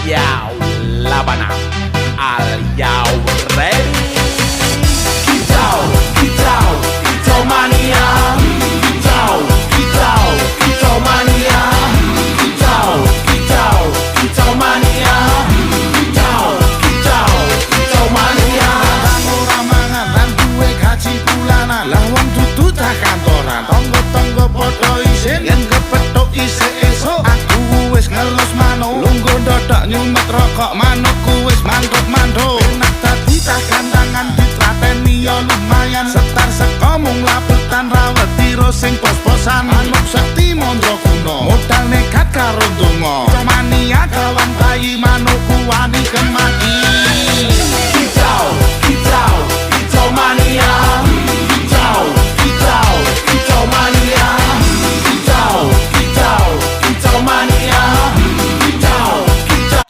Yau Labana. Are you ready? Kicau, kicau, kicau mania. Kicau, kicau, kicau mania. Kicau, kicau, kicau mania. Kicau, kicau, kicau mania. Ora mangan lan duwe gaji bulanan, lah wong dudu tak kantoran. Tonggo-tonggo padha isin yen kepethuk isih esuk. Aku wis ngelus manuk, lungguh ndodok nyumet rokok, manukku wis manduk-manduk. Enak dadi tak gandangan ditrateni ya lumayan. Setar seko mung labutan rawet tiro sing pos-posan. Manuk sekti mondro kuno, modal nekat karo donga. Mania kawan bayi manukku wani kemati. Kicau, kicau, kicau mania. Kicau, kicau, kicau mania. Kicau, kicau, kicau mania. Kicau, kicau.